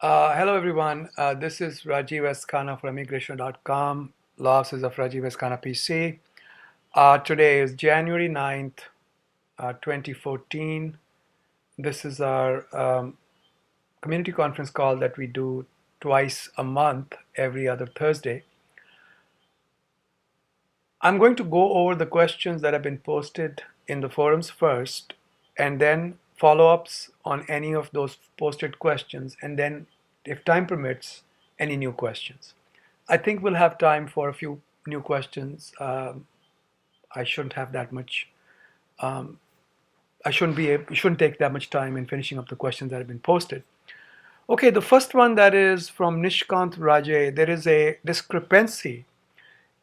Hello, everyone. This is Rajiv S. Khanna from immigration.com, Law Offices of Rajiv S. Khanna PC. Today is January 9th, 2014. This is our community conference call that we do twice a month, every other Thursday. I'm going to go over the questions that have been posted in the forums first, and then follow-ups on any of those posted questions, and then, if time permits, any new questions. I think we'll have time for a few new questions. I shouldn't have that much. Um, I shouldn't be. It shouldn't take that much time in finishing up the questions that have been posted. Okay, the first one that is from Nishkant Rajay. There is a discrepancy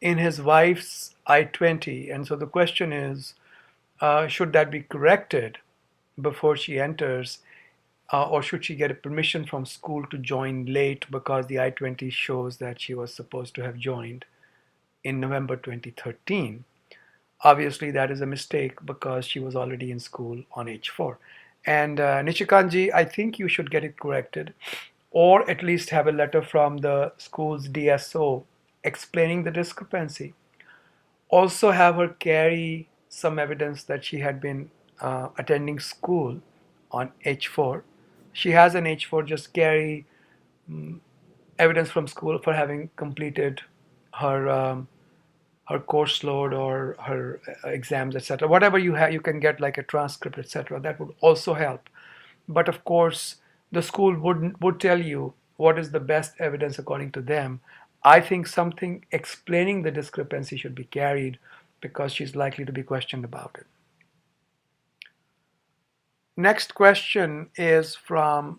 in his wife's I-20, and so the question is, should that be corrected before she enters, or should she get a permission from school to join late because the I-20 shows that she was supposed to have joined in November 2013? Obviously, that is a mistake because she was already in school on H4. And Nishikanji, I think you should get it corrected, or at least have a letter from the school's DSO explaining the discrepancy. Also, have her carry some evidence that she had been attending school on H4. She has an H4, just carry evidence from school for having completed her her course load or her exams, etc. Whatever you have, you can get like a transcript, etc. That would also help. But of course, the school would tell you what is the best evidence according to them. I think something explaining the discrepancy should be carried because she's likely to be questioned about it. Next question is from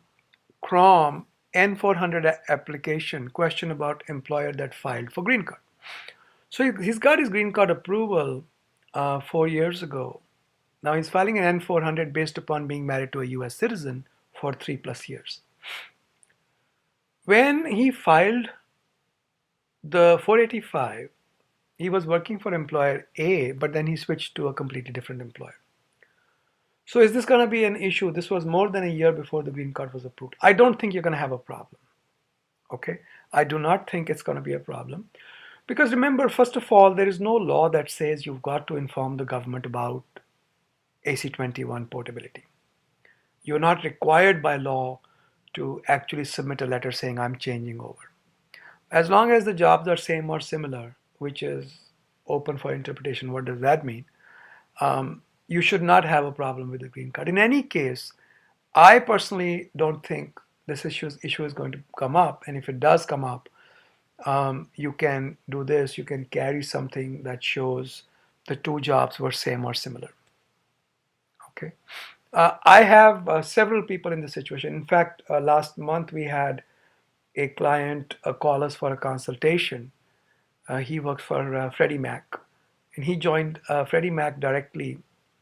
Chrome N400 application, question about employer that filed for green card. So he's got his green card approval 4 years ago. Now he's filing an N400 based upon being married to a US citizen for 3+ years. When he filed the 485, he was working for employer A, but then he switched to a completely different employer. So is this going to be an issue? This was more than a year before the green card was approved. I don't think you're going to have a problem. Okay? I do not think it's going to be a problem. Because remember, first of all, there is no law that says you've got to inform the government about AC-21 portability. You're not required by law to actually submit a letter saying I'm changing over. As long as the jobs are same or similar, which is open for interpretation, what does that mean? You should not have a problem with the green card. In any case, I personally don't think this issue is going to come up. And if it does come up, you can do this. You can carry something that shows the two jobs were same or similar. Okay. I have several people in this situation. In fact, last month we had a client call us for a consultation. He works for Freddie Mac, and he joined Freddie Mac directly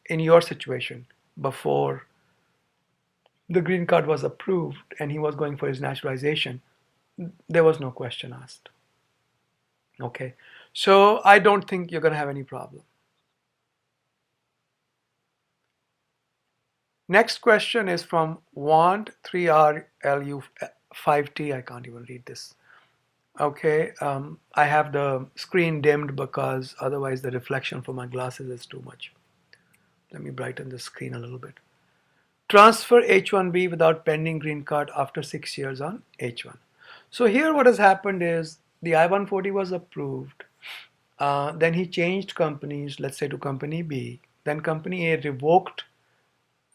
in your situation before the green card was approved and he was going for his naturalization. There was no question asked. Okay, so I don't think you're going to have any problem. Next question is from Want3RLU5T. I can't even read this. Okay, I have the screen dimmed because otherwise the reflection from my glasses is too much. Let me brighten the screen a little bit. Transfer H-1B without pending green card after 6 years on H-1. So here what has happened is the I-140 was approved. Then he changed companies, let's say to company B. Then company A revoked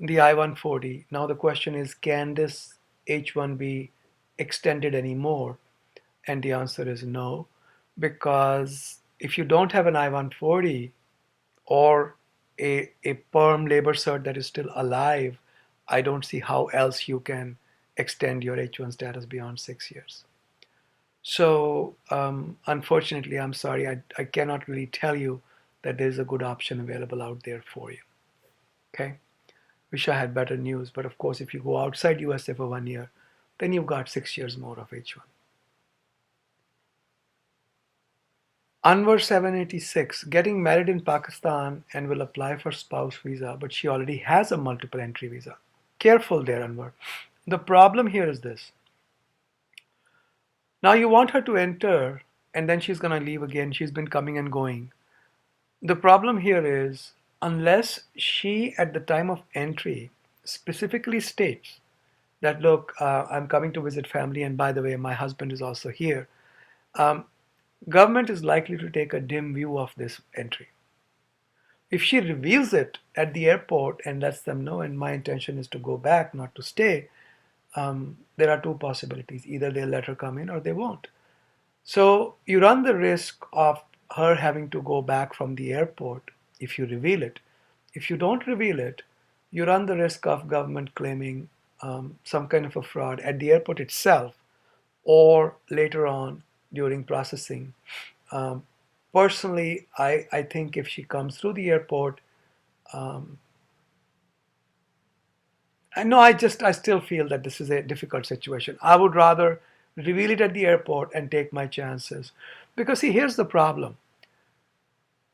the I-140. Now the question is, can this H-1 be extended anymore? And the answer is no, because if you don't have an I-140 or a perm labor cert that is still alive, I don't see how else you can extend your H-1 status beyond 6 years. So unfortunately, I'm sorry, I cannot really tell you that there's a good option available out there for you. Okay? Wish I had better news, but of course, if you go outside USA for 1 year, then you've got 6 years more of H-1. Anwar 786, getting married in Pakistan and will apply for spouse visa, but she already has a multiple entry visa. Careful there, Anwar. The problem here is this. Now you want her to enter, and then she's going to leave again. She's been coming and going. The problem here is, unless she, at the time of entry, specifically states that, look, I'm coming to visit family, and by the way, my husband is also here, um, government is likely to take a dim view of this entry. If she reveals it at the airport and lets them know, and my intention is to go back, not to stay, there are two possibilities. Either they'll let her come in or they won't. So you run the risk of her having to go back from the airport if you reveal it. If you don't reveal it, you run the risk of government claiming some kind of a fraud at the airport itself or later on during processing. Um, Personally, I think if she comes through the airport, um, I still feel that this is a difficult situation. I would rather reveal it at the airport and take my chances. Because see, here's the problem.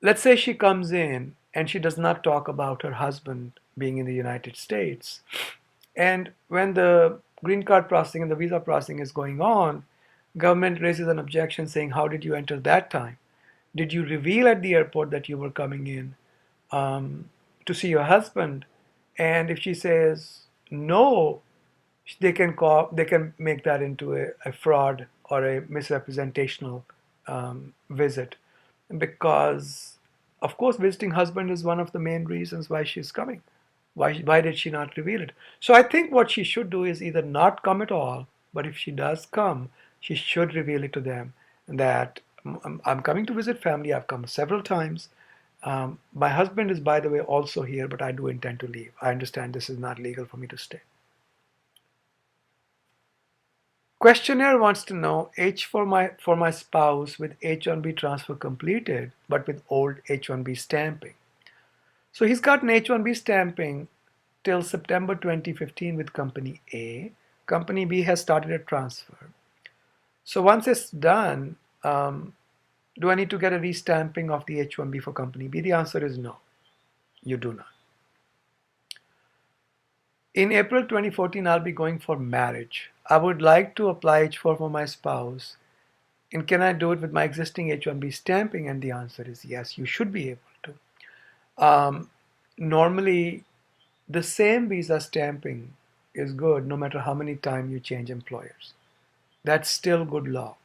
Let's say she comes in and she does not talk about her husband being in the United States. And when the green card processing and the visa processing is going on, government raises an objection saying, how did you enter that time? Did you reveal at the airport that you were coming in to see your husband? And if she says no, they can make that into a fraud or a misrepresentational visit, because of course visiting husband is one of the main reasons why she's coming. Why did she not reveal it? So I think what she should do is either not come at all, but if she does come, she should reveal it to them that I'm coming to visit family. I've come several times. My husband is, by the way, also here, but I do intend to leave. I understand this is not legal for me to stay. Questionnaire wants to know H for my spouse with H-1B transfer completed, but with old H-1B stamping. So he's got an H-1B stamping till September 2015 with Company A. Company B has started a transfer. So once it's done, do I need to get a restamping of the H-1B for Company B? The answer is no, you do not. In April 2014, I'll be going for marriage. I would like to apply H-4 for my spouse. And can I do it with my existing H-1B stamping? And the answer is yes, you should be able to. Normally, the same visa stamping is good no matter how many times you change employers. That's still good law.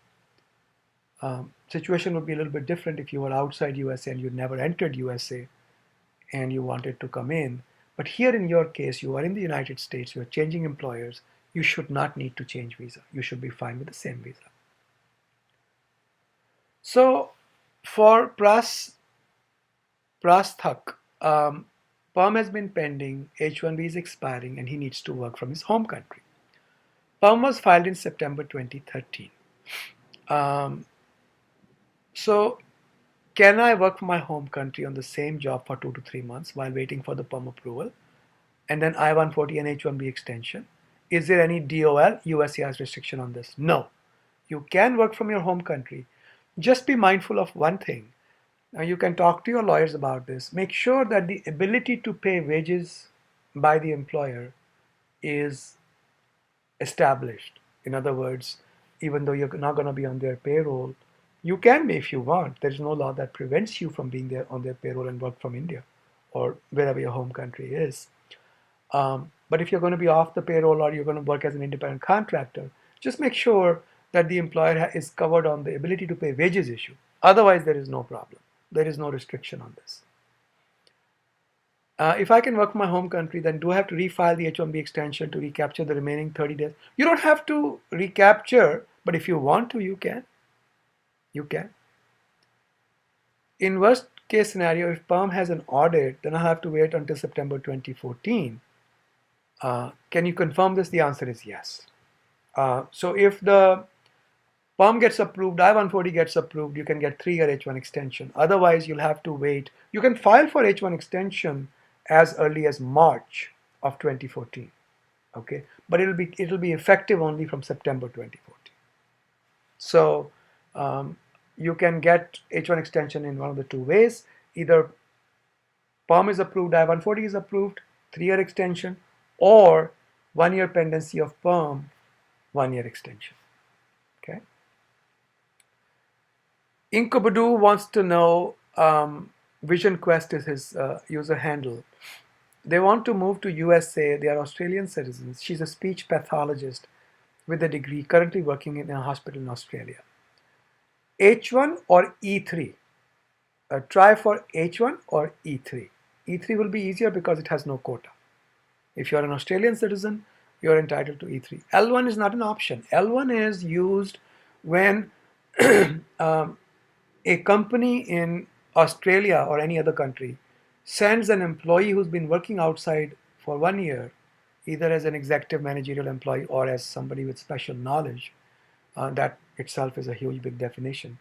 Situation would be a little bit different if you were outside USA and you never entered USA and you wanted to come in. But here in your case, you are in the United States, you are changing employers, you should not need to change visa. You should be fine with the same visa. So for Prasthak, perm has been pending, H-1B is expiring, and he needs to work from his home country. Perm was filed in September 2013. So can I work from my home country on the same job for 2 to 3 months while waiting for the perm approval? And then I-140 and H-1B extension. Is there any DOL, USCIS restriction on this? No. You can work from your home country. Just be mindful of one thing. Now you can talk to your lawyers about this. Make sure that the ability to pay wages by the employer is established. In other words, even though you're not going to be on their payroll, you can be if you want. There's no law that prevents you from being there on their payroll and work from India or wherever your home country is. But if you're going to be off the payroll or you're going to work as an independent contractor, just make sure that the employer is covered on the ability to pay wages issue. Otherwise, there is no problem. There is no restriction on this. If I can work from my home country, then do I have to refile the H-1B extension to recapture the remaining 30 days? You don't have to recapture, but if you want to, you can. You can. In worst case scenario, if perm has an audit, then I have to wait until September 2014. Can you confirm this? The answer is yes. So if the perm gets approved, I-140 gets approved, you can get 3-year H-1 extension. Otherwise, you'll have to wait. You can file for H-1 extension as early as March of 2014. Okay, but it'll be effective only from September 2014. So you can get H-1 extension in one of the two ways. Either perm is approved, I-140 is approved, 3-year extension, or 1-year pendency of perm, 1-year extension. Okay. Inkabadu wants to know, Vision Quest is his user handle. They want to move to USA. They are Australian citizens. She's a speech pathologist with a degree, currently working in a hospital in Australia. H1 or E3? Try for H1 or E3. E3 will be easier because it has no quota. If you're an Australian citizen, you're entitled to E3. L1 is not an option. L1 is used when a company in Australia or any other country sends an employee who's been working outside for 1 year, either as an executive managerial employee or as somebody with special knowledge. That itself is a huge big definition.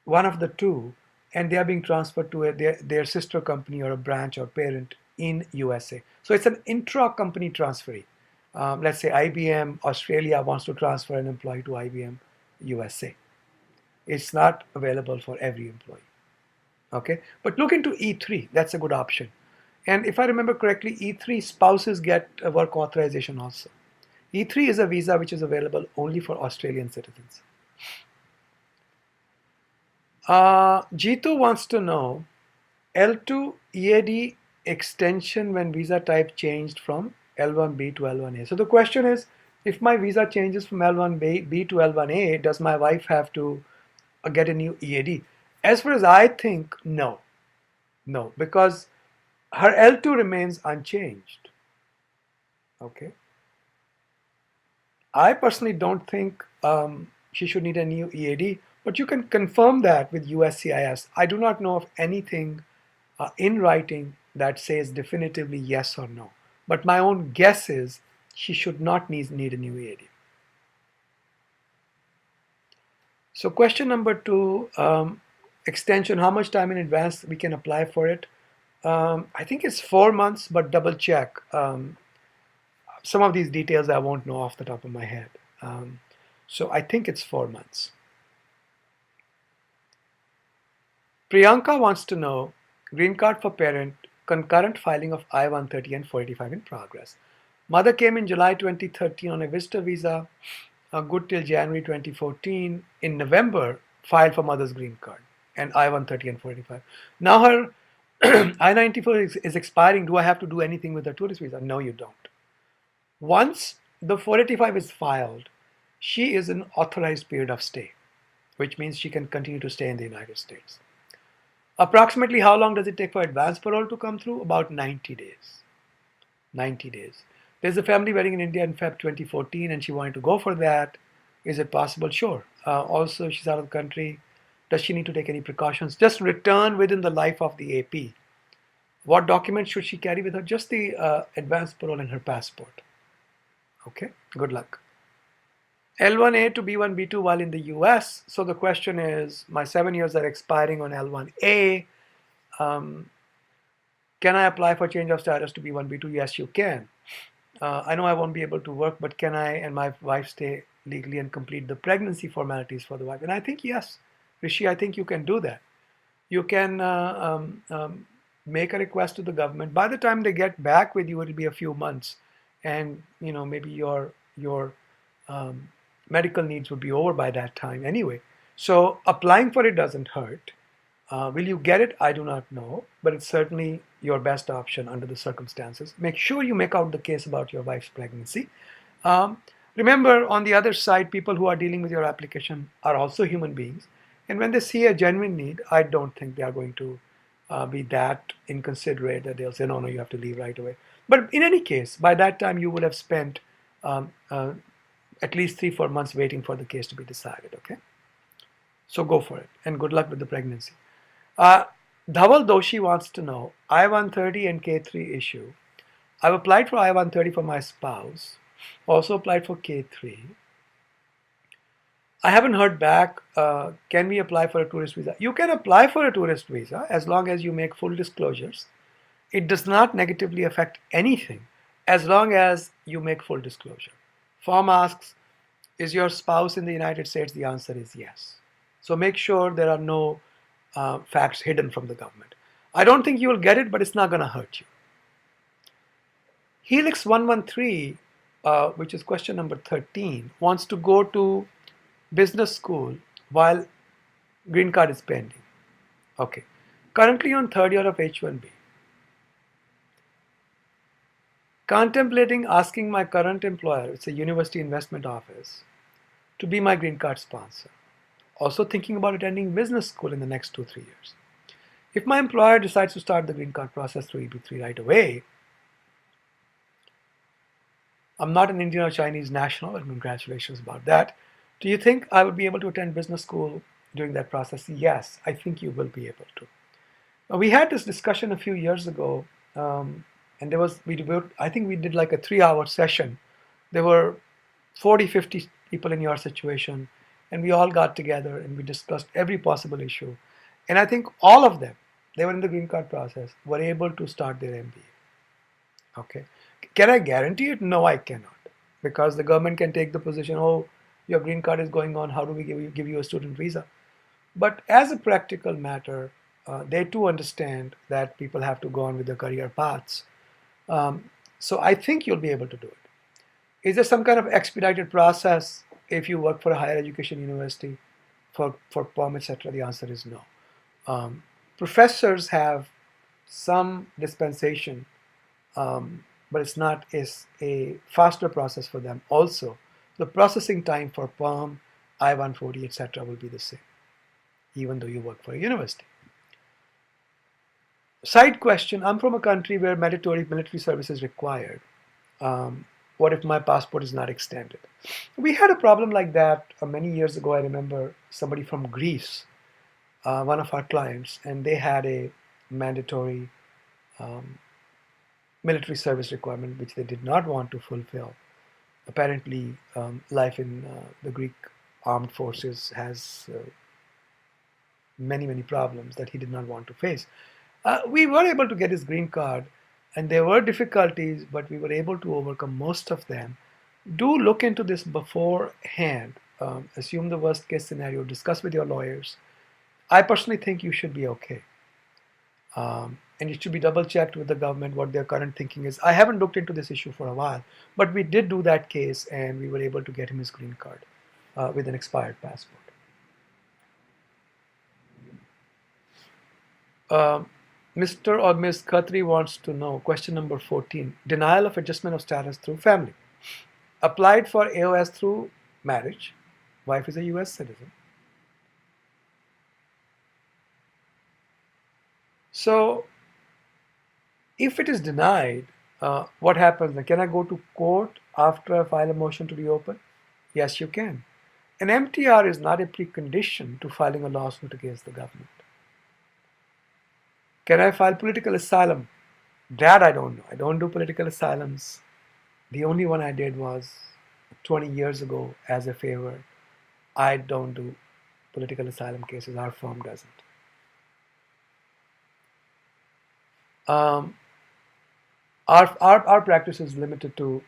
One of the two, and they are being transferred to their sister company or a branch or parent in USA. So it's an intra-company transfer. Let's say IBM Australia wants to transfer an employee to IBM USA. It's not available for every employee. Okay, but look into E3. That's a good option. And if I remember correctly, E3 spouses get a work authorization also. E3 is a visa which is available only for Australian citizens. Jitu wants to know L2 EAD extension when visa type changed from L1B to L1A. So the question is, if my visa changes from L1B to L1A, does my wife have to get a new EAD? As far as I think, no. No, because her L2 remains unchanged. Okay. I personally don't think she should need a new EAD, but you can confirm that with USCIS. I do not know of anything in writing that says definitively yes or no. But my own guess is she should not need a new EAD. So question number 2, extension, how much time in advance we can apply for it? I think it's 4 months, but double check. Some of these details I won't know off the top of my head. So I think it's 4 months. Priyanka wants to know, green card for parent, concurrent filing of I-130 and 485 in progress. Mother came in July 2013 on a visitor visa, good till January 2014. In November, filed for mother's green card and I-130 and 485. Now her I-94 is expiring. Do I have to do anything with the tourist visa? No, you don't. Once the 485 is filed, she is in authorized period of stay, which means she can continue to stay in the United States. Approximately how long does it take for advance parole to come through? About 90 days. 90 days. There's a family wedding in India in Feb 2014 and she wanted to go for that. Is it possible? Sure. Also, she's out of the country. Does she need to take any precautions? Just return within the life of the AP. What documents should she carry with her? Just the advance parole and her passport. Okay, good luck. L1A to B1, B2 while in the US. So the question is, my 7 years are expiring on L1A. Can I apply for change of status to B1, B2? Yes, you can. I know I won't be able to work, but can I and my wife stay legally and complete the pregnancy formalities for the wife? And I think yes, Rishi, I think you can do that. You can make a request to the government. By the time they get back with you, it'll be a few months, and maybe your medical needs would be over by that time anyway. So applying for it doesn't hurt. Will you get it? I do not know, but it's certainly your best option under the circumstances. Make sure you make out the case about your wife's pregnancy. Remember, on the other side, people who are dealing with your application are also human beings. And when they see a genuine need, I don't think they are going to be that inconsiderate that they'll say, no, you have to leave right away. But in any case, by that time, you would have spent at least 3-4 months waiting for the case to be decided, okay? So go for it, and good luck with the pregnancy. Dhaval Doshi wants to know, I-130 and K3 issue. I've applied for I-130 for my spouse, also applied for K3. I haven't heard back. Can we apply for a tourist visa? You can apply for a tourist visa as long as you make full disclosures. It does not negatively affect anything as long as you make full disclosure. Form asks, is your spouse in the United States? The answer is yes. So make sure there are no facts hidden from the government. I don't think you will get it, but it's not going to hurt you. Helix 113, which is question number 13, wants to go to business school while Green card is pending. Okay. Currently on third year of H-1B. Contemplating asking my current employer, it's a university investment office, to be my green card sponsor. Also thinking about attending business school in the next 2-3 years. If my employer decides to start the green card process through EB3 right away, I'm not an Indian or Chinese national, and congratulations about that. Do you think I would be able to attend business school during that process? Yes, I think you will be able to. We had this discussion a few years ago, and I think we did like a 3 hour session. There were 40, 50 people in your situation, and we all got together and we discussed every possible issue. And I think all of them, they were in the green card process, were able to start their MBA. Okay. Can I guarantee it? No, I cannot. Because the government can take the position, oh, your green card is going on, how do we give you a student visa? But as a practical matter, they too understand that people have to go on with their career paths. So I think you'll be able to do it. Is there some kind of expedited process if you work for a higher education university for POM, etc.? The answer is no. Professors have some dispensation, but it's not a faster process for them. Also, the processing time for POM, I-140, etc. will be the same, even though you work for a university. Side question, I'm from a country where mandatory military service is required. What if my passport is not extended? We had a problem like that many years ago. I remember somebody from Greece, one of our clients, and they had a mandatory military service requirement which they did not want to fulfill. Apparently, life in the Greek armed forces has many, many problems that he did not want to face. We were able to get his green card, and there were difficulties, but we were able to overcome most of them. Do look into this beforehand. Assume the worst case scenario, discuss with your lawyers. I personally think you should be okay. And it should be double checked with the government what their current thinking is. I haven't looked into this issue for a while, but we did do that case and we were able to get him his green card with an expired passport. Mr. or Ms. Khatri wants to know, question number 14, denial of adjustment of status through family. Applied for AOS through marriage. Wife is a US citizen. So if it is denied, what happens? Can I go to court after I file a motion to reopen? Yes, you can. An MTR is not a precondition to filing a lawsuit against the government. Can I file political asylum? That I don't know. I don't do political asylums. The only one I did was 20 years ago as a favor. I don't do political asylum cases. Our firm doesn't. Our practice is limited to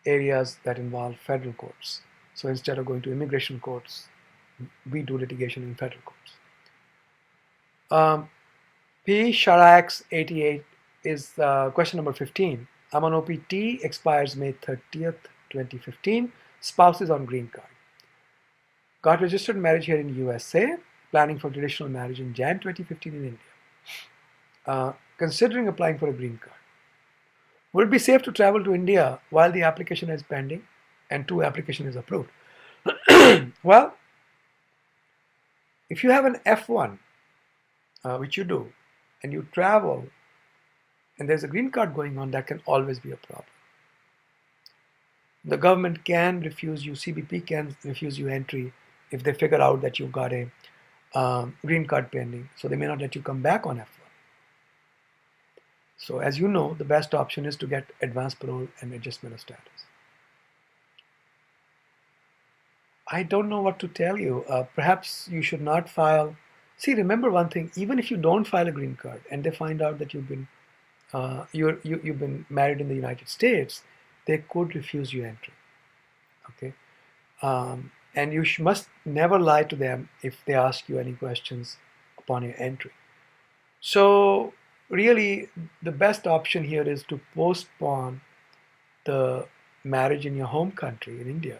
areas that involve federal courts. So instead of going to immigration courts, we do litigation in federal courts. P. Sharax 88 is question number 15. I'm on OPT, expires May 30th, 2015. Spouse is on green card. Got registered marriage here in USA. Planning for traditional marriage in Jan 2015 in India. Considering applying for a green card. Would it be safe to travel to India while the application is pending and application is approved? Well, if you have an F1, which you do, and you travel, and there's a green card going on, that can always be a problem. The government can refuse you, CBP can refuse you entry if they figure out that you've got a green card pending, so they may not let you come back on F1. So as you know, the best option is to get advance parole and adjustment of status. I don't know what to tell you. Perhaps you should not file. See, remember one thing, even if you don't file a green card and they find out that you've been married in the United States, they could refuse you entry. Okay, and you must never lie to them if they ask you any questions upon your entry. So really, the best option here is to postpone the marriage in your home country in India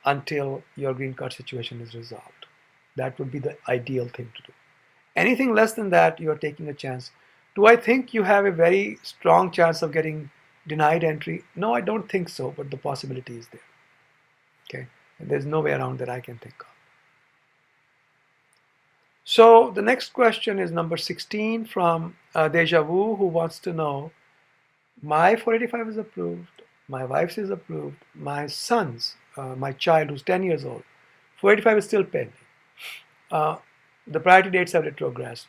until your green card situation is resolved. That would be the ideal thing to do. Anything less than that, you are taking a chance. Do I think you have a very strong chance of getting denied entry? No, I don't think so, but the possibility is there. Okay, and there's no way around that I can think of. So the next question is number 16 from Deja Vu, who wants to know, my 485 is approved, my wife's is approved, my son's, my child who's 10 years old, 485 is still pending. The priority dates have retrogressed.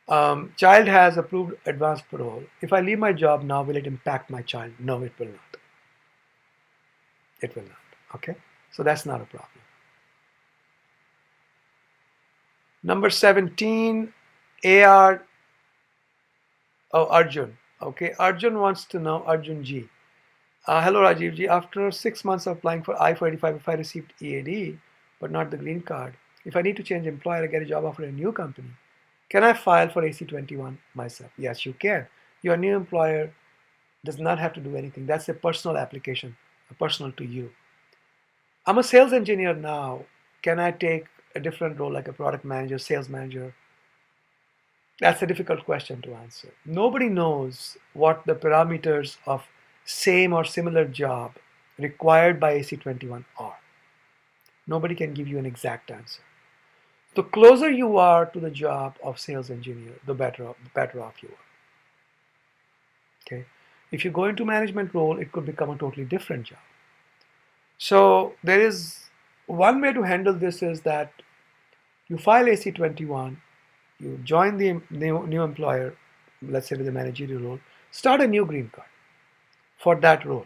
Child has approved advance parole. If I leave my job now, will it impact my child? No, it will not. It will not. Okay, so that's not a problem. Number 17, AR, oh, Arjun. Okay, Arjun wants to know, Arjun G. Hello, Rajiv Ji. After 6 months of applying for I-485, if I received EAD, but not the green card, if I need to change employer or get a job offer in a new company, can I file for AC-21 myself? Yes, you can. Your new employer does not have to do anything. That's a personal application, personal to you. I'm a sales engineer now. Can I take a different role like a product manager, sales manager? That's a difficult question to answer. Nobody knows what the parameters of same or similar job required by AC-21 are. Nobody can give you an exact answer. The closer you are to the job of sales engineer, the better off you are. Okay. If you go into management role, it could become a totally different job. So there is one way to handle this is that you file AC-21, you join the new employer, let's say with a managerial role, start a new green card for that role,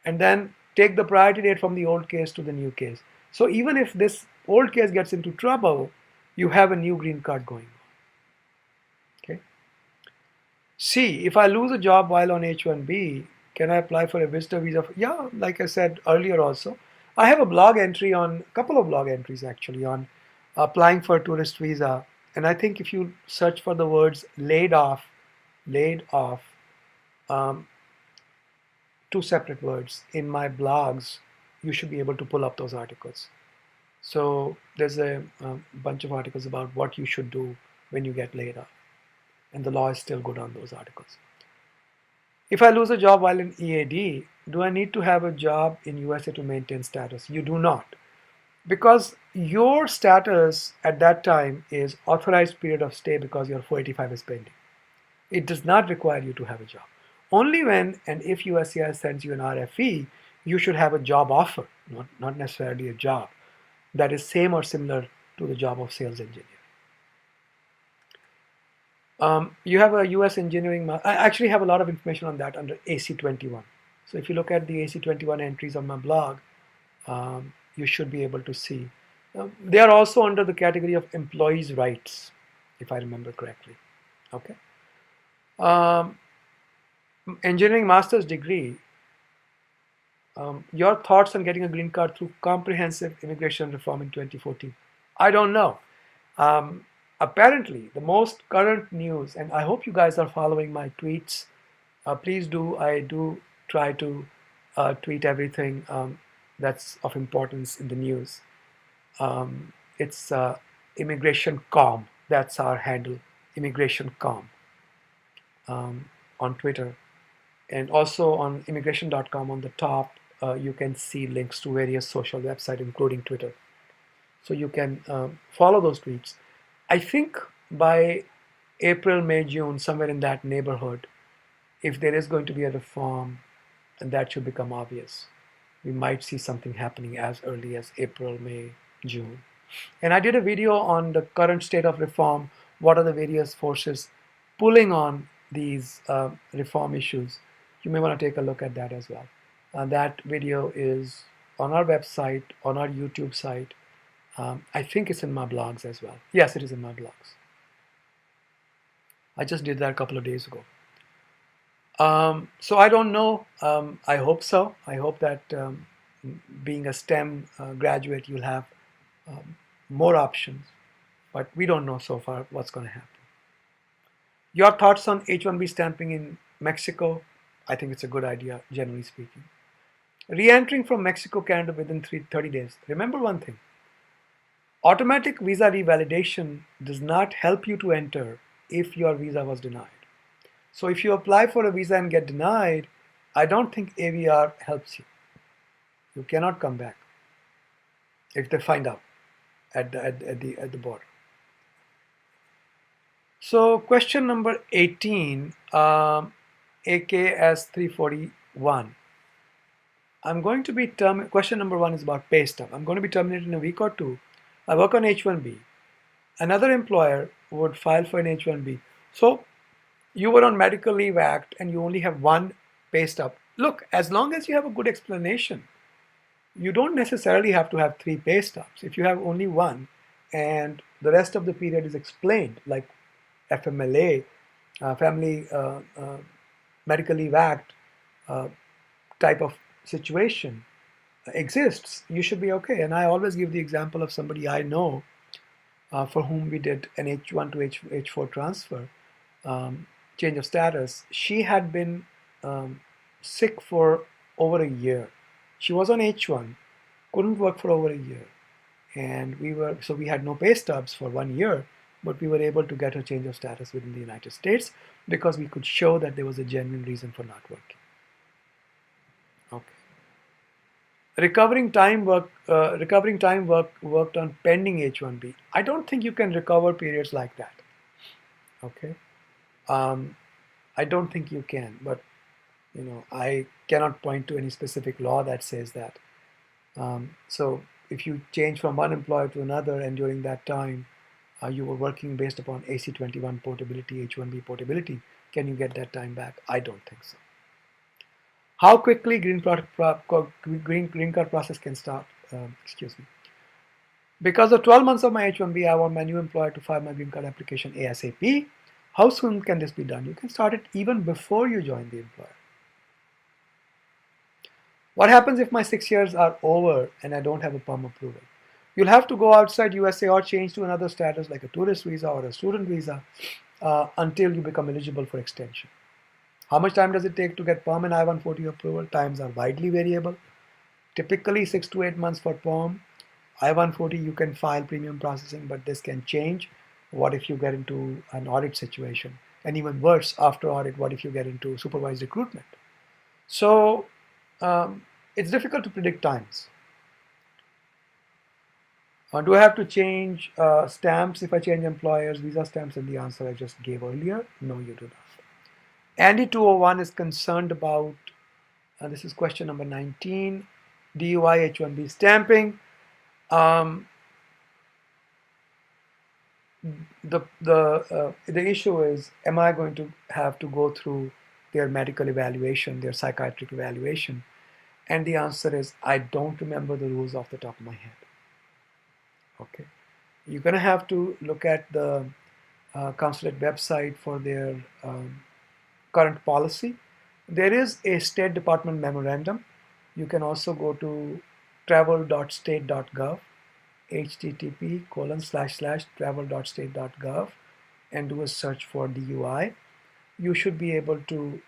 and then take the priority date from the old case to the new case. So even if this old case gets into trouble, you have a new green card going on. Okay. C, if I lose a job while on H-1B, can I apply for a visitor visa? Yeah, like I said earlier also, I have a blog entry on, a couple of blog entries actually on applying for a tourist visa. And I think if you search for the words laid off, two separate words in my blogs, you should be able to pull up those articles. So there's a bunch of articles about what you should do when you get laid off. And the law is still good on those articles. If I lose a job while in EAD, do I need to have a job in USA to maintain status? You do not. Because your status at that time is authorized period of stay because your 485 is pending. It does not require you to have a job. Only when and if USCIS sends you an RFE, you should have a job offer, not necessarily a job that is same or similar to the job of sales engineer. You have a US engineering, I actually have a lot of information on that under AC-21. So if you look at the AC-21 entries on my blog, you should be able to see. They are also under the category of employees' rights, if I remember correctly. Okay. Engineering master's degree. Your thoughts on getting a green card through comprehensive immigration reform in 2014? I don't know. Apparently, the most current news, and I hope you guys are following my tweets. Please do. I do try to tweet everything that's of importance in the news. It's Immigration Com. That's our handle, Immigration Com, on Twitter. And also on immigration.com on the top, you can see links to various social websites, including Twitter. So you can follow those tweets. I think by April, May, June, somewhere in that neighborhood, if there is going to be a reform, and that should become obvious. We might see something happening as early as April, May, June. And I did a video on the current state of reform. What are the various forces pulling on these reform issues? You may want to take a look at that as well. That video is on our website, on our YouTube site. I think it's in my blogs as well. Yes, it is in my blogs. I just did that a couple of days ago. So I don't know. I hope so. I hope that being a STEM graduate, you'll have more options. But we don't know so far what's going to happen. Your thoughts on H-1B stamping in Mexico? I think it's a good idea, generally speaking. Re-entering from Mexico, Canada within 30 days. Remember one thing. Automatic visa revalidation does not help you to enter if your visa was denied. So if you apply for a visa and get denied, I don't think AVR helps you. You cannot come back if they find out at the border. So question number 18, AKS 341. I'm going to be question number 1 is about pay stub. I'm going to be terminated in a week or two. I work on H1B. Another employer would file for an H1B. So you were on Medical Leave Act and you only have one pay stub. Look, as long as you have a good explanation, you don't necessarily have to have 3 pay stubs. If you have only one and the rest of the period is explained, like FMLA, Family Medical Leave Act type of situation exists, you should be okay. And I always give the example of somebody I know for whom we did an H1 to H4 transfer, change of status. She had been sick for over a year. She was on H1, couldn't work for over a year. And we had no pay stubs for 1 year, but we were able to get her change of status within the United States because we could show that there was a genuine reason for not working. Okay. Recovering time worked on pending H1B. I don't think you can recover periods like that. Okay. I don't think you can, but I cannot point to any specific law that says that. So if you change from one employer to another and during that time you were working based upon AC-21 portability, H1B portability, can you get that time back? I don't think so. How quickly green card process can start? Because of 12 months of my H1B, I want my new employer to file my green card application ASAP. How soon can this be done? You can start it even before you join the employer. What happens if my 6 years are over and I don't have a PERM approval? You'll have to go outside USA or change to another status like a tourist visa or a student visa until you become eligible for extension. How much time does it take to get PERM and I-140 approval? Times are widely variable. Typically 6 to 8 months for PERM. I-140 you can file premium processing, but this can change. What if you get into an audit situation? And even worse, after audit, what if you get into supervised recruitment? So it's difficult to predict times. Do I have to change stamps if I change employers, visa stamps? And the answer I just gave earlier, no, you do not. Andy 201 is concerned about, this is question number 19, DUI H1B stamping. The issue is, am I going to have to go through their medical evaluation, their psychiatric evaluation? And the answer is, I don't remember the rules off the top of my head. Okay, you're going to have to look at the consulate website for their current policy. There is a State Department memorandum. You can also go to travel.state.gov, http://travel.state.gov, and do a search for DUI. You should be able to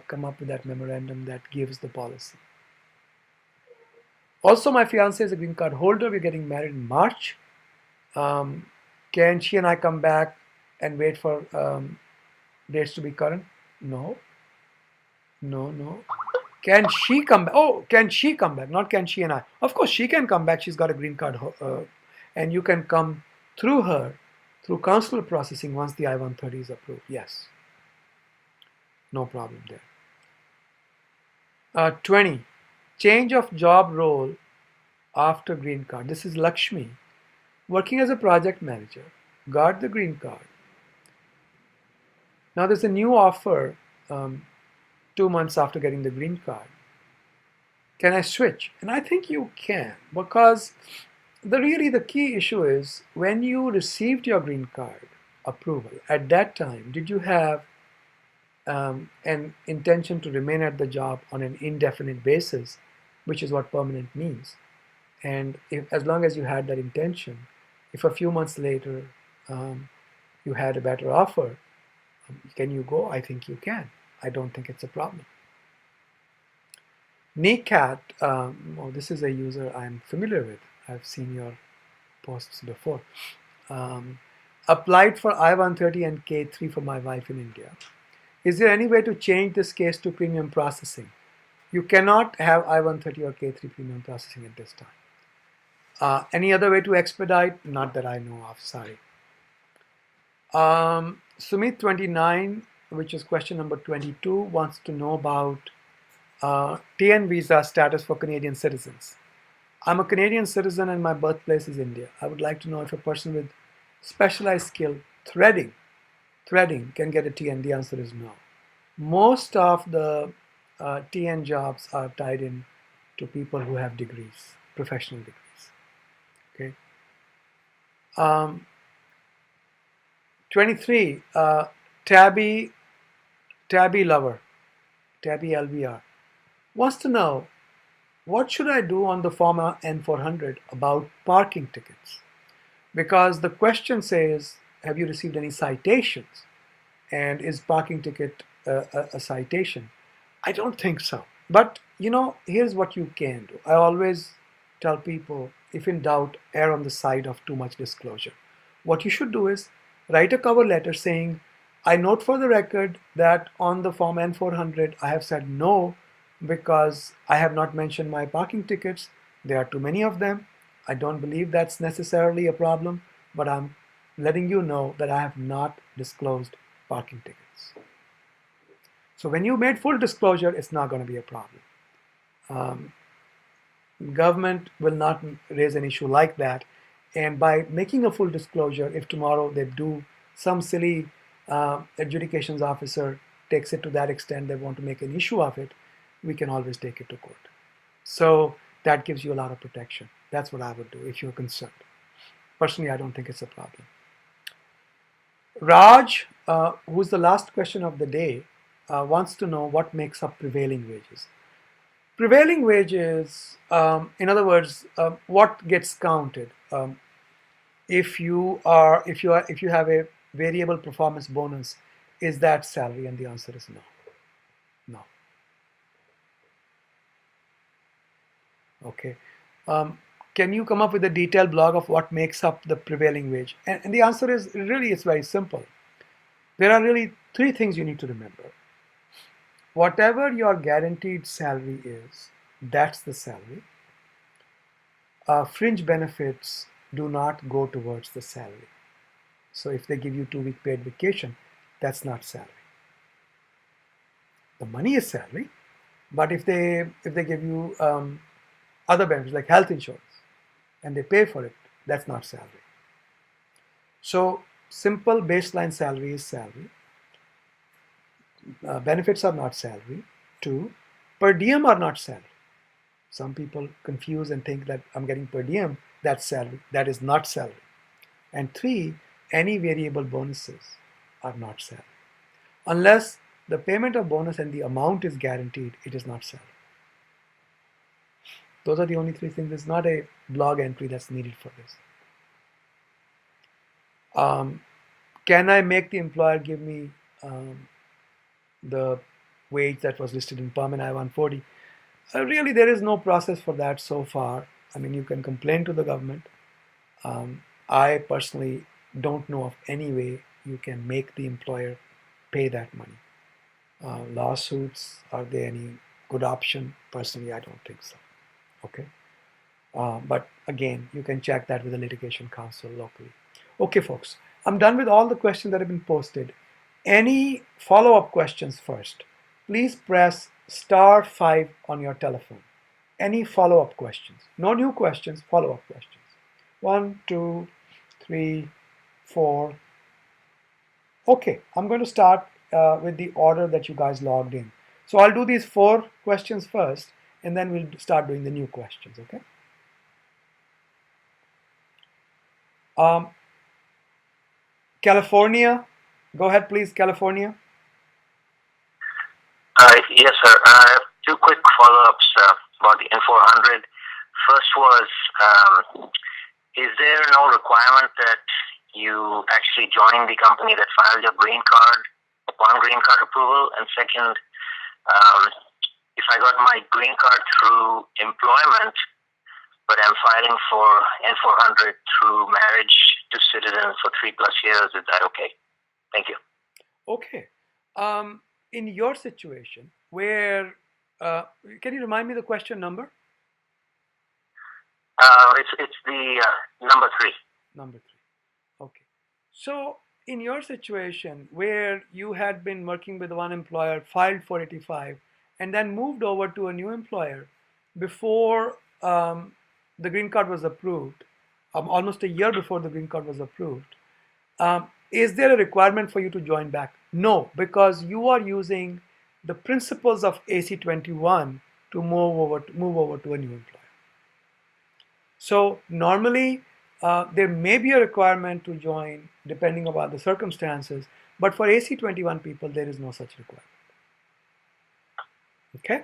come up with that memorandum that gives the policy. Also, my fiance is a green card holder. We're getting married in March. Can she and I come back and wait for dates to be current? No. Can she come back? Oh, can she come back? Not can she and I. Of course, she can come back. She's got a green card, and you can come through her, through consular processing once the I-130 is approved. Yes. No problem there. 20. Change of job role after green card. This is Lakshmi. Working as a project manager, got the green card. Now there's a new offer 2 months after getting the green card. Can I switch? And I think you can, because the key issue is, when you received your green card approval, at that time, did you have an intention to remain at the job on an indefinite basis, which is what permanent means? And as long as you had that intention, if a few months later you had a better offer, can you go? I think you can. I don't think it's a problem. NECAT, oh, this is a user I'm familiar with. I've seen your posts before. Um, applied for I-130 and K3 for my wife in India. Is there any way to change this case to premium processing? You cannot have I-130 or K3 premium processing at this time. Any other way to expedite? Not that I know of, sorry. Sumit 29, which is question number 22, wants to know about TN visa status for Canadian citizens. I'm a Canadian citizen and my birthplace is India. I would like to know if a person with specialized skill threading can get a TN. The answer is no. Most of the TN jobs are tied in to people who have degrees, professional degrees. Okay. 23, Tabby Lover, Tabby LVR, wants to know what should I do on the form N400 about parking tickets? Because the question says, have you received any citations? And is parking ticket a citation? I don't think so. But here's what you can do. I always tell people, if in doubt, err on the side of too much disclosure. What you should do is write a cover letter saying, I note for the record that on the form N400, I have said no because I have not mentioned my parking tickets. There are too many of them. I don't believe that's necessarily a problem, but I'm letting you know that I have not disclosed parking tickets. So when you made full disclosure, it's not going to be a problem. Government will not raise an issue like that. And by making a full disclosure, if tomorrow they do some silly adjudications officer takes it to that extent, they want to make an issue of it, we can always take it to court. So that gives you a lot of protection. That's what I would do if you're concerned. Personally, I don't think it's a problem. Raj, who's the last question of the day, wants to know what makes up prevailing wages. Prevailing wages, in other words, what gets counted? If you have a variable performance bonus, is that salary? And the answer is no. No. Okay. Can you come up with a detailed blog of what makes up the prevailing wage? And the answer is really, it's very simple. There are really three things you need to remember. Whatever your guaranteed salary is, that's the salary. Fringe benefits do not go towards the salary. So if they give you 2-week paid vacation, that's not salary. The money is salary, but if they give you other benefits like health insurance and they pay for it, that's not salary. So simple baseline salary is salary. Benefits are not salary. 2, per diem are not salary. Some people confuse and think that I'm getting per diem, that's salary. That is not salary. And 3, any variable bonuses are not salary. Unless the payment of bonus and the amount is guaranteed, it is not salary. Those are the only 3 things. There's not a blog entry that's needed for this. Can I make the employer give me the wage that was listed in PERM and I-140? Really, there is no process for that so far. I mean, you can complain to the government. I personally don't know of any way you can make the employer pay that money. Lawsuits, are they any good option? Personally, I don't think so. Okay. But again, you can check that with the litigation counsel locally. Okay, folks, I'm done with all the questions that have been posted. Any follow-up questions first? Please press *5 on your telephone. Any follow-up questions? No new questions, follow-up questions. 1, 2, 3, 4. Okay, I'm going to start with the order that you guys logged in. So I'll do these 4 questions first, and then we'll start doing the new questions, okay? California, go ahead please, California. Yes, sir. I have 2 quick follow-ups about the N400. First was, is there no requirement that you actually join the company that filed your green card upon green card approval? And second, if if I got my green card through employment, but I'm filing for N400 through marriage to citizen for 3+ years, is that okay? Thank you. Okay. In your situation, where can you remind me the question number? It's the number 3. Number 3. Okay. So in your situation where you had been working with one employer, filed for 85, and then moved over to a new employer before the green card was approved, almost a year before the green card was approved, is there a requirement for you to join back? No, because you are using the principles of AC21 to move over to a new employer. So normally there may be a requirement to join depending upon the circumstances, but for AC21 people there is no such requirement. Okay.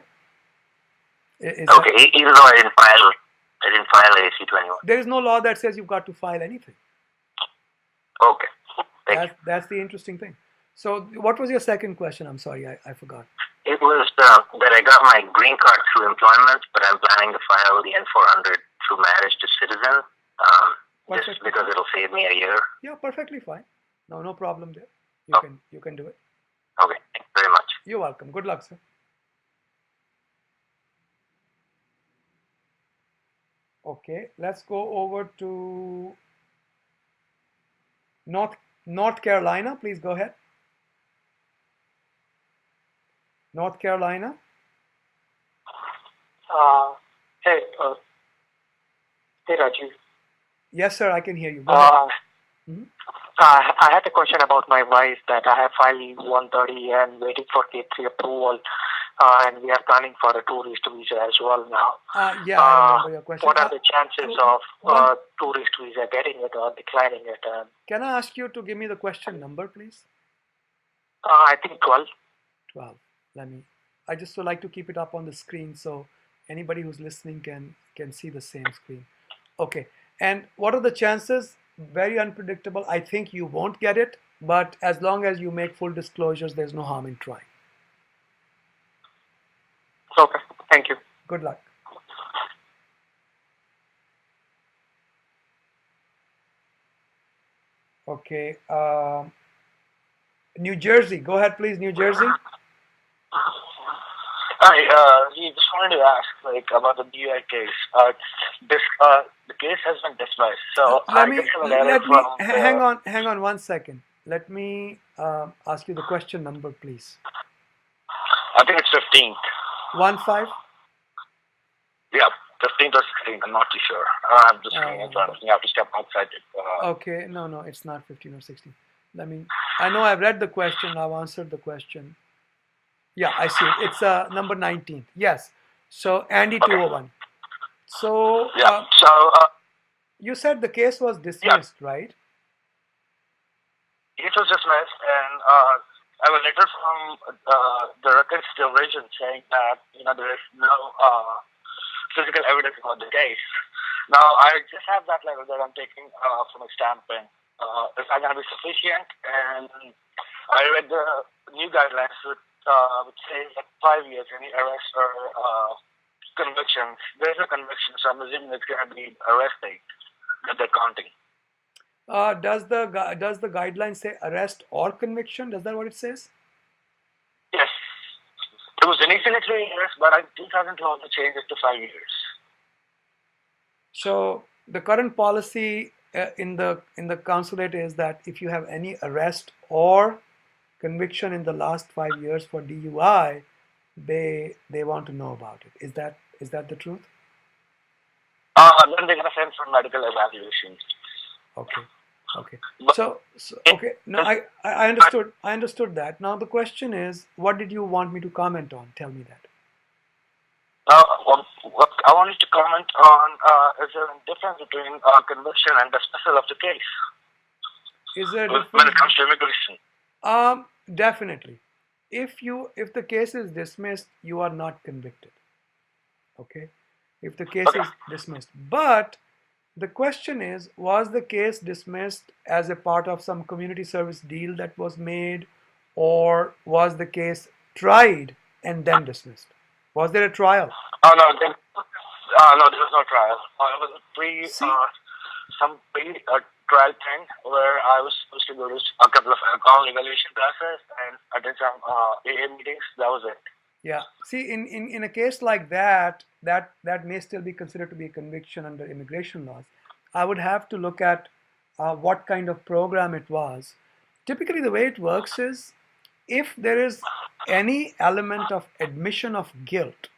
Okay. Even though I didn't file AC21. There is no law that says you've got to file anything. Okay. That's the interesting thing. So what was your second question? I'm sorry, I forgot. It was that I got my green card through employment, but I'm planning to file the N400 through marriage to citizen, just because it'll save me a year. Yeah, perfectly fine. No problem there. You can do it. Okay, thank you very much. You're welcome. Good luck, sir. Okay, let's go over to North Carolina. Please go ahead. North Carolina. Hey, Raju. Yes, sir, I can hear you. Go ahead. I had a question about my wife that I have filed 130 and waiting for K3 approval, and we are planning for a tourist visa as well now. Yeah, I remember your question. What are the chances of tourist visa getting it or declining it? Can I ask you to give me the question number, please? I think 12. 12. I just would like to keep it up on the screen so anybody who's listening can see the same screen. Okay. And what are the chances? Very unpredictable. I think you won't get it, but as long as you make full disclosures, there's no harm in trying. Okay. Thank you. Good luck. Okay. New Jersey. Go ahead, please. New Jersey. Hi, we just wanted to ask, about the DUI case. The case has been dismissed, so hang on 1 second. Let me ask you the question number, please. I think it's 15th. 15? Yeah, 15th or 16th. I'm not too sure. I'm just screen in front of me. I have to step outside it. Okay, no, it's not 15 or 16. I know I've read the question. I've answered the question. Yeah, I see it. It's number 19. Yes. So Andy 201. So yeah. You said the case was dismissed, right? It was dismissed, and I have a letter from the records division saying that there is no physical evidence about the case. Now I just have that letter that I'm taking from a stamping. Is that going to be sufficient? And I read the new guidelines which says that 5 years, any arrest or convictions. There's a conviction, so I'm assuming it's going to be arrest date that they're counting. Does the guideline say arrest or conviction? Is that what it says? Yes. It was initially 3 years, but in 2012 they changed it to 5 years. So the current policy in the consulate is that if you have any arrest or conviction in the last 5 years for DUI, they want to know about it. Is that the truth? Then they're gonna send for medical evaluation. Okay. So okay. No, I understood that. Now the question is, what did you want me to comment on? Tell me that. What I wanted to comment on, is there a difference between conviction and dismissal of the case? Is there a difference? When it comes to immigration? Definitely. If the case is dismissed, you are not convicted. Okay? If the case is dismissed. But the question is, was the case dismissed as a part of some community service deal that was made, or was the case tried and then dismissed? Was there a trial? Oh no, no, there was no trial. It was some trial thing where I was supposed to go to a couple of alcohol evaluation classes and attend some AA meetings. That was it. Yeah. See, in a case like that may still be considered to be a conviction under immigration laws. I would have to look at what kind of program it was. Typically, the way it works is if there is any element of admission of guilt,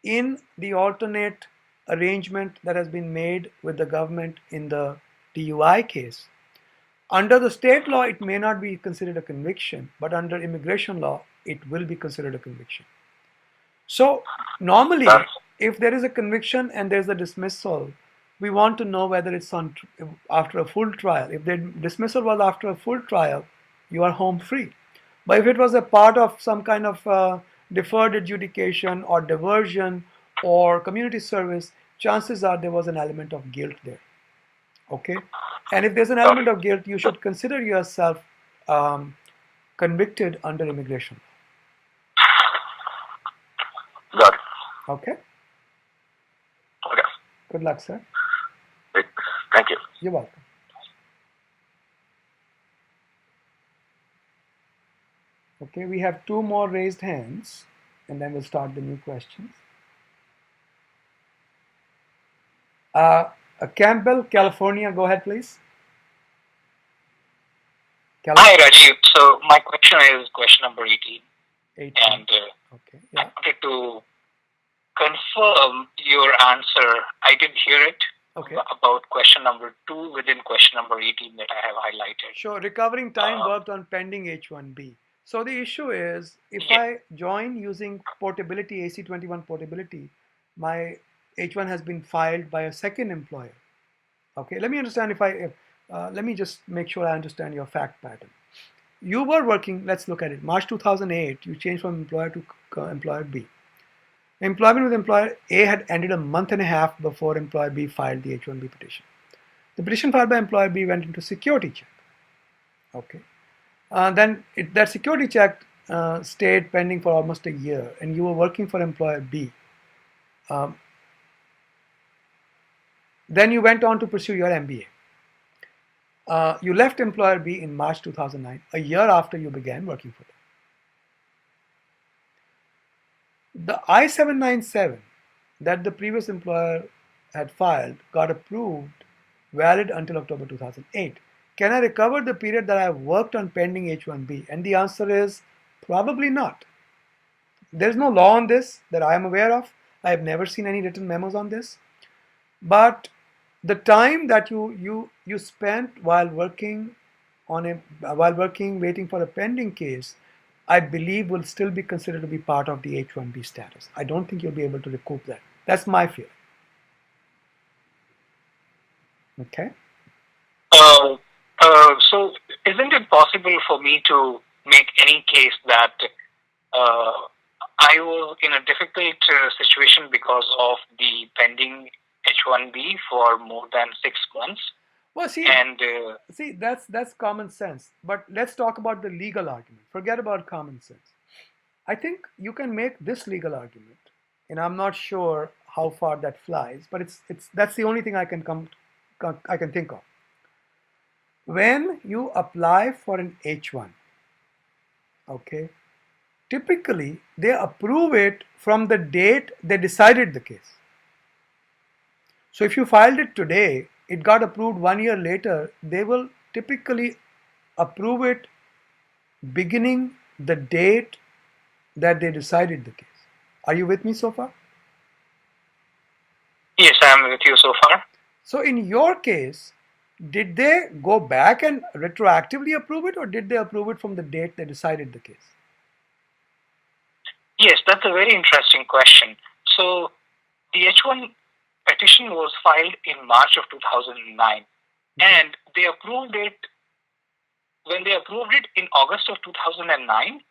in the alternate arrangement that has been made with the government in the DUI case, under the state law, it may not be considered a conviction, but under immigration law, it will be considered a conviction. So normally, if there is a conviction and there's a dismissal, we want to know whether it's after a full trial. If the dismissal was after a full trial, you are home free. But if it was a part of some kind of deferred adjudication or diversion or community service, chances are there was an element of guilt there. Okay? And if there's an element of guilt, you should consider yourself convicted under immigration. Got it. Okay? Okay. Good luck, sir. Thank you. You're welcome. Okay, we have 2 more raised hands, and then we'll start the new questions. Campbell, California, go ahead, please. Hi, Rajiv. So my question is question number 18. And okay, yeah. I wanted to confirm your answer. I didn't hear it about question number 2 within question number 18 that I have highlighted. Sure. Recovering time worked on pending H-1B. So the issue is, if I join using portability, AC-21 portability, my H-1 has been filed by a second employer. Okay, let me understand let me just make sure I understand your fact pattern. You were working, let's look at it, March 2008, you changed from employer to employer B. Employment with employer A had ended a month and a half before employer B filed the H-1B petition. The petition filed by employer B went into security check. Okay. Then that security check stayed pending for almost a year, and you were working for employer B. Then you went on to pursue your MBA. You left employer B in March 2009, a year after you began working for them. The I-797 that the previous employer had filed got approved, valid until October 2008. Can I recover the period that I have worked on pending H-1B? And the answer is probably not. There's no law on this that I am aware of. I have never seen any written memos on this. But the time that you spent while working waiting for a pending case, I believe will still be considered to be part of the H-1B status. I don't think you'll be able to recoup that. That's my feeling. Okay. So isn't it possible for me to make any case that I was in a difficult situation because of the pending H-1B for more than 6 months? Well, see, that's common sense. But let's talk about the legal argument. Forget about common sense. I think you can make this legal argument, and I'm not sure how far that flies, but that's the only thing I can think of. When you apply for an H-1, okay, typically they approve it from the date they decided the case. So if you filed it today, it got approved 1 year later, they will typically approve it beginning the date that they decided the case. Are you with me so far? Yes, I am with you so far. So in your case, did they go back and retroactively approve it, or did they approve it from the date they decided the case? Yes, that's a very interesting question. So the H-1 petition was filed in March of 2009, and they approved it when they approved it in August of 2009.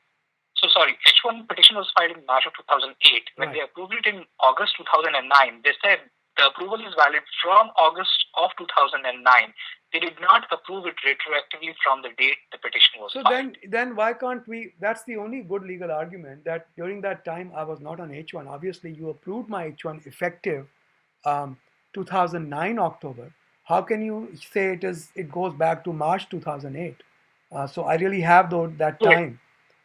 So sorry, H-1 petition was filed in March of 2008. When they approved it in August 2009, they said the approval is valid from August of 2009. They did not approve it retroactively from the date the petition was So filed. then why can't we? That's the only good legal argument, that during that time I was not on H1. Obviously, you approved my H1 effective 2009 October. How can you say it goes back to March 2008? So I really have that Yes, time.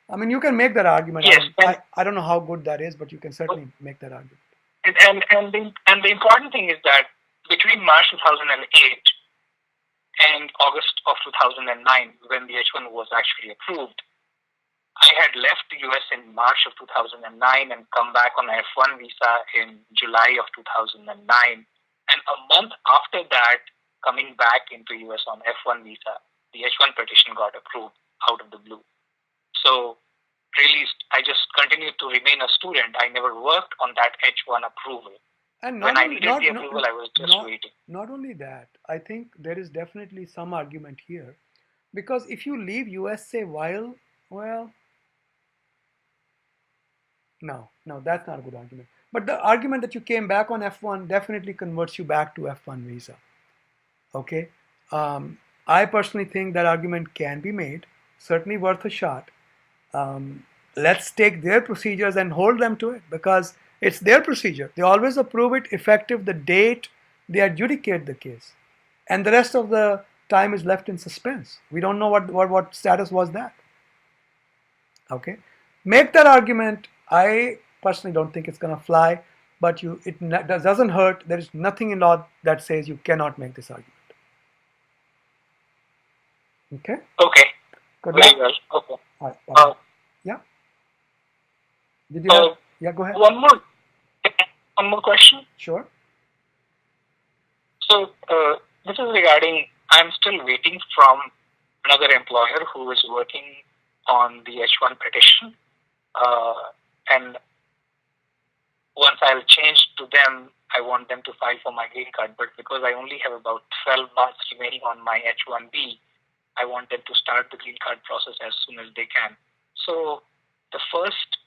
I mean, you can make that argument. yes, I don't know how good that is, but you can certainly make that argument. and the important thing is that between March 2008 and August of 2009, when the H1 was actually approved, I had left the US in March of 2009 and come back on a F1 visa in July of 2009. And a month after that, coming back into US on F1 visa, the H1 petition got approved out of the blue. So really, I just continued to remain a student. I never worked on that H1 approval. And when I needed the approval, I was just waiting. Not only that, I think there is definitely some argument here, because if you leave USA while, well, no, that's not a good argument. But the argument that you came back on F1 definitely converts you back to F1 visa. Okay, I personally think that argument can be made, certainly worth a shot. Let's take their procedures and hold them to it, because it's their procedure. They always approve it effective the date they adjudicate the case, and the rest of the time is left in suspense. We don't know what status was that. Okay, make that argument. I personally don't think it's gonna fly, but it doesn't hurt. There is nothing in law that says you cannot make this argument. Okay. Okay. Good Very luck. well. Okay. All right. Yeah. Did you have? Yeah. Go ahead. One more question. Sure. So this is regarding, I'm still waiting from another employer who is working on the H1 petition. And once I'll change to them, I want them to file for my green card. But because I only have about 12 months remaining on my H1B, I want them to start the green card process as soon as they can. So the first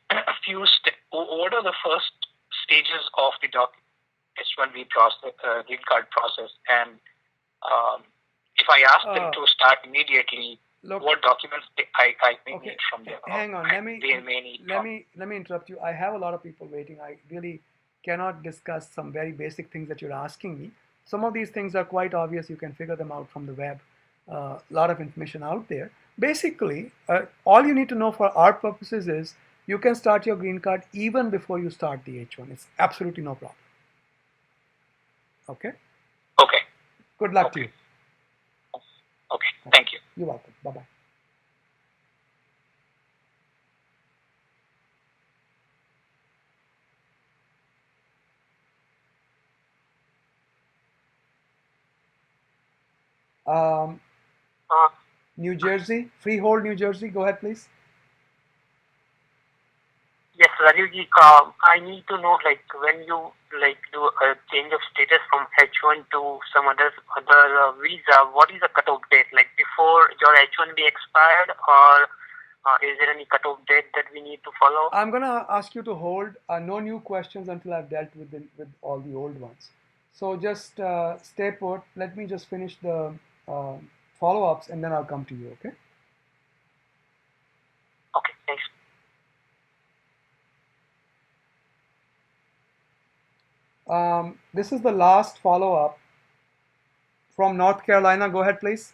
what are the first stages of the H1B process, green card process? And if I ask them to start immediately, what documents I may need from them? Hang on, let me interrupt you. I have a lot of people waiting. I really cannot discuss some very basic things that you're asking me. Some of these things are quite obvious. You can figure them out from the web. A lot of information out there. Basically, all you need to know for our purposes is you can start your green card even before you start the H1. It's absolutely no problem. Okay? Okay. Good luck to you. Okay. Thank you. You're welcome. Bye-bye. New Jersey, Freehold, New Jersey. Go ahead, please. Yes, Rajivji, I need to know, when you do a change of status from H1 to some other visa, what is the cutoff date? Before your H1B expired, or is there any cutoff date that we need to follow? I'm gonna ask you to hold no new questions until I've dealt with all the old ones. So just stay put. Let me just finish the follow-ups, and then I'll come to you. Okay? Okay, thanks. This is the last follow-up from North Carolina. Go ahead, please.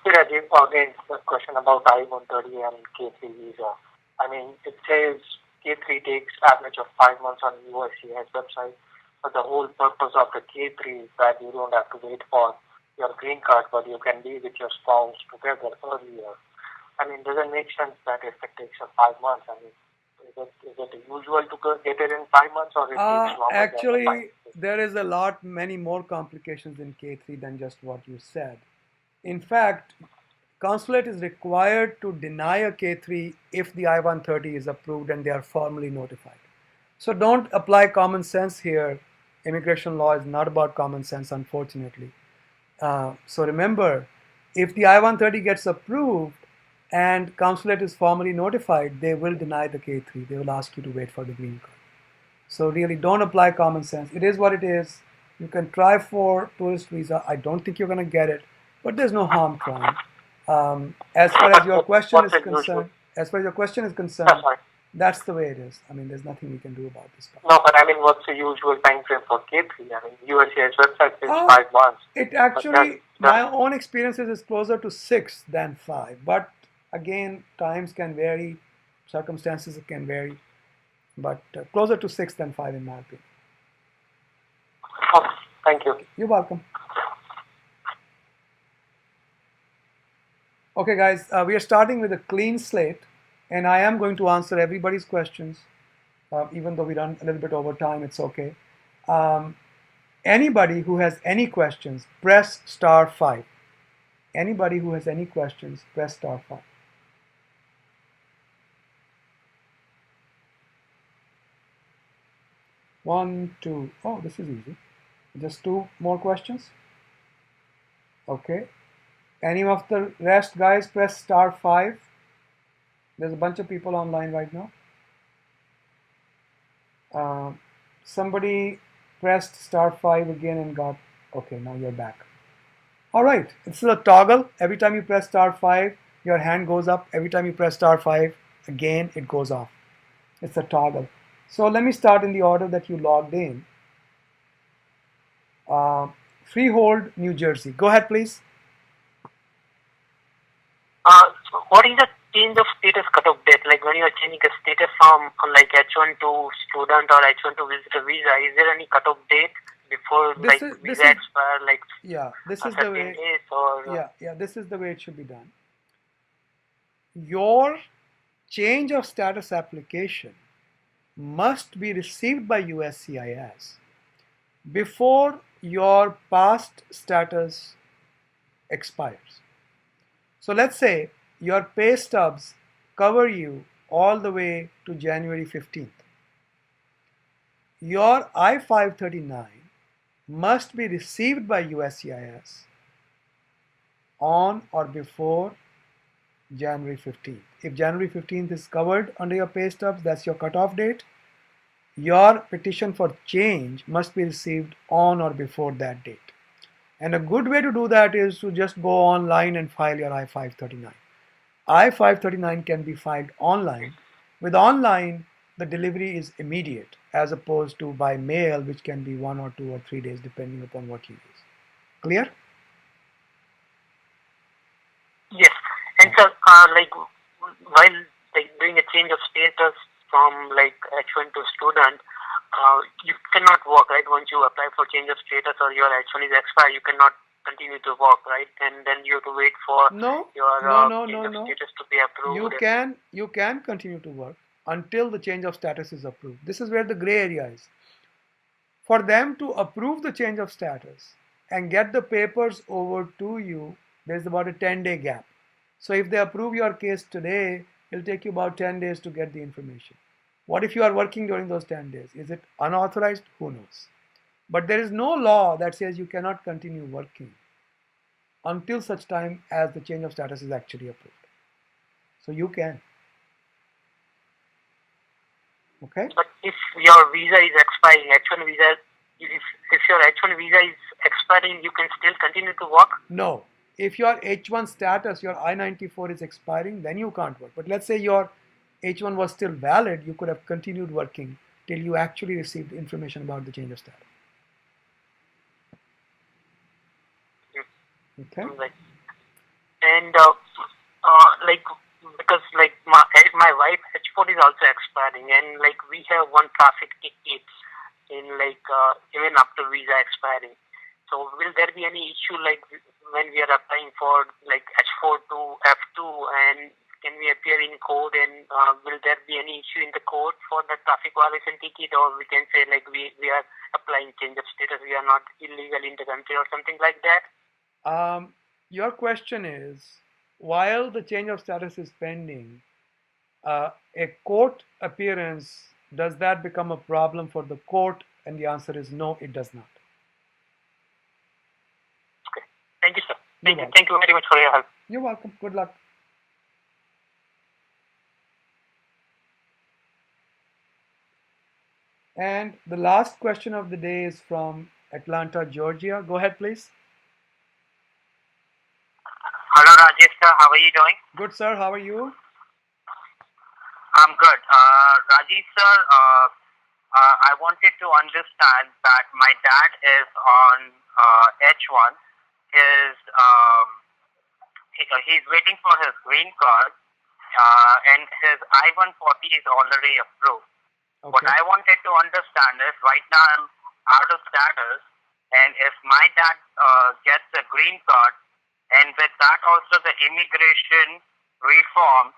Rajiv, again, the question about I-130 and K3 visa. I mean, it says K3 takes average of 5 months on USCIS website, but the whole purpose of the K3 is that you don't have to wait for your green card, but you can be with your spouse together earlier. I mean, does it make sense that if it takes 5 months? I mean, is it usual to get it in 5 months, or it takes longer? Actually, there is many more complications in K3 than just what you said. In fact, consulate is required to deny a K3 if the I-130 is approved and they are formally notified. So don't apply common sense here. Immigration law is not about common sense, unfortunately. So remember, if the I-130 gets approved and consulate is formally notified, they will deny the K3. They will ask you to wait for the green card. So really don't apply common sense. It is what it is. You can try for tourist visa. I don't think you're going to get it, but there's no harm trying. As far as your question What's is the usual? concerned, as far as your question is That's concerned, fine. that's the way it is. I mean, there's nothing we can do about this part. No, but I mean, what's the usual time frame for K3? I mean, USCIS website says Uh, 5 months. It But actually, that, my own experiences is closer to 6 than 5. But again, times can vary, circumstances can vary, but closer to 6 than 5 in my opinion. okay, thank you. You're welcome. Okay, guys, we are starting with a clean slate, and I am going to answer everybody's questions, even though we run a little bit over time, it's okay. Anybody who has any questions, press star 5. Anybody who has any questions, press star 5. One, two. Oh, this is easy. Just 2 more questions. Okay. Any of the rest, guys, press star 5. There's a bunch of people online right now. Somebody pressed star 5 again and got, okay, now you're back. All right, it's a toggle. Every time you press star 5, your hand goes up. Every time you press star 5, again, it goes off. It's a toggle. So let me start in the order that you logged in. Freehold, New Jersey. Go ahead, please. What is the change of status cutoff date? Like when you are changing a status from like H1 to student or H1 to visitor visa, is there any cutoff date before visa expire? Like yeah, this is the way. Days or this is the way it should be done. Your change of status application must be received by USCIS before your past status expires. So let's say your pay stubs cover you all the way to January 15th. Your I-539 must be received by USCIS on or before January 15th. If January 15th is covered under your pay stubs, that's your cutoff date. Your petition for change must be received on or before that date. And a good way to do that is to just go online and file your I-539. I-539 can be filed online. With online, the delivery is immediate as opposed to by mail, which can be 1 or 2 or 3 days depending upon what you use. Clear? Yes. And so, like while doing a change of status from like H1 to student, you cannot work, right? Once you apply for change of status or your H1 is expired, you cannot continue to work, right? And then you have to wait for your change of status to be approved. You can continue to work until the change of status is approved. This is where the gray area is. For them to approve the change of status and get the papers over to you, there's about a 10-day gap. So if they approve your case today, it'll take you about 10 days to get the information. What if you are working during those 10 days? Is it unauthorized? Who knows? But there is no law that says you cannot continue working until such time as the change of status is actually approved. So you can. Okay? But if your visa is expiring, H1 visa, if your H1 visa is expiring, you can still continue to work? No. If your H1 status, your I-94 is expiring, then you can't work. But let's say your H1 was still valid, you could have continued working till you actually received information about the change of status. Okay. Right. And like because like my wife H4 is also expiring, and like we have one traffic ticket in like even after visa expiring. So will there be any issue like when we are applying for like H4 to F2, and can we appear in court, and will there be any issue in the court for the traffic violation ticket, or we can say like we are applying change of status, we are not illegal in the country or something like that? Your question is, while the change of status is pending, a court appearance, does that become a problem for the court? And the answer is no, it does not. Okay. Thank you, sir. Thank you very much for your help. You're welcome. Good luck. And the last question of the day is from Atlanta, Georgia. Go ahead, please. Hello, Rajesh sir. How are you doing? Good, sir. How are you? I'm good. Rajesh sir, I wanted to understand that my dad is on H1. He's waiting for his green card, and his I-140 is already approved. What Okay. I wanted to understand is right now I'm out of status, and if my dad gets a green card, and with that also the immigration reform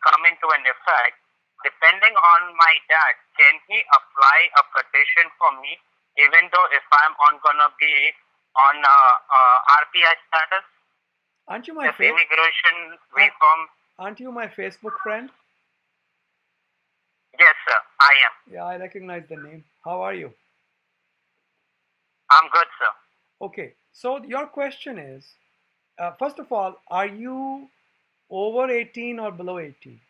come into an effect, depending on my dad, can he apply a petition for me, even though if I'm on gonna be on RPI status? Aren't you my If immigration reform? Aren't you my Facebook friend? Yes, sir, I am. Yeah, I recognize the name. How are you? I'm good, sir. Okay. So your question is, first of all, are you over 18 or below 18?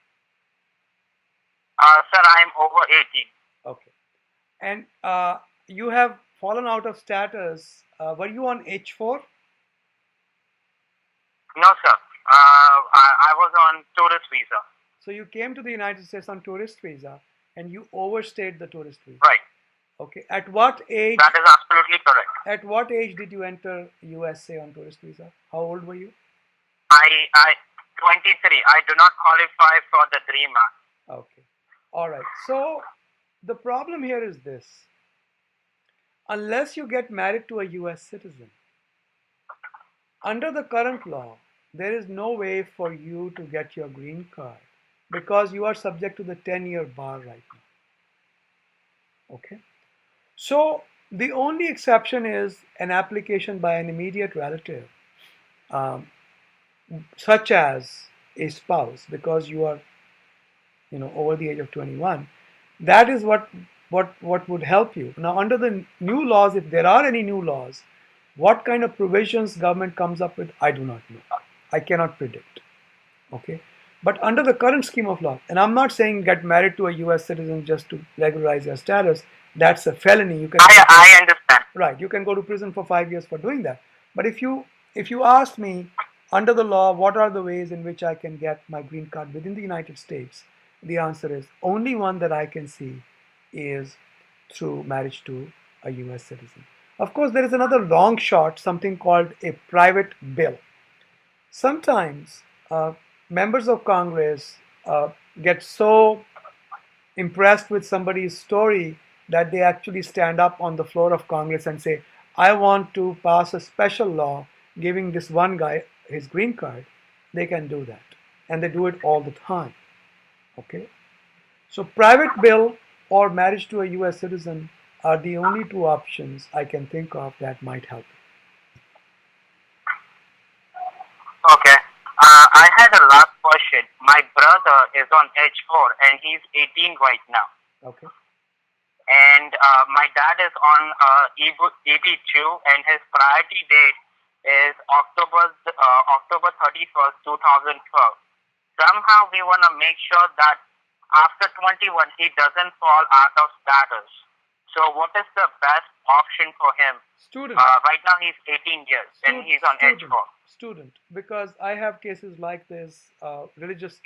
Sir, I'm over 18. Okay. And you have fallen out of status. Were you on H4? No, sir. I was on tourist visa. So you came to the United States on tourist visa and you overstayed the tourist visa. Right. Okay. At what age? That is absolutely correct. At what age did you enter USA on tourist visa? How old were you? I 23. I do not qualify for the 3 months. Okay. All right. So the problem here is this. Unless you get married to a US citizen, under the current law, there is no way for you to get your green card because you are subject to the 10-year bar right now. Okay. So the only exception is an application by an immediate relative, um, such as a spouse, because you are, over the age of 21. That is what would help you. Now, under the new laws, if there are any new laws, what kind of provisions government comes up with, I do not know. I cannot predict. Okay. But under the current scheme of law, and I'm not saying get married to a US citizen just to regularize your status, that's a felony. You can I understand. Right, you can go to prison for 5 years for doing that. But if you ask me, under the law, what are the ways in which I can get my green card within the United States? The answer is only one that I can see is through marriage to a US citizen. Of course, there is another long shot, something called a private bill. Sometimes members of Congress get so impressed with somebody's story that they actually stand up on the floor of Congress and say, I want to pass a special law giving this one guy his green card. They can do that. And they do it all the time. Okay? So, private bill or marriage to a US citizen are the only two options I can think of that might help. Okay. I had a last question. My brother is on H4 and he's 18 right now. Okay. And my dad is on EB2 and his priority date is October 31st, 2012. Somehow we want to make sure that after 21 he doesn't fall out of status. So what is the best option for him? Student. Right now he's 18 years and he's on H4. Student, because I have cases like this, religious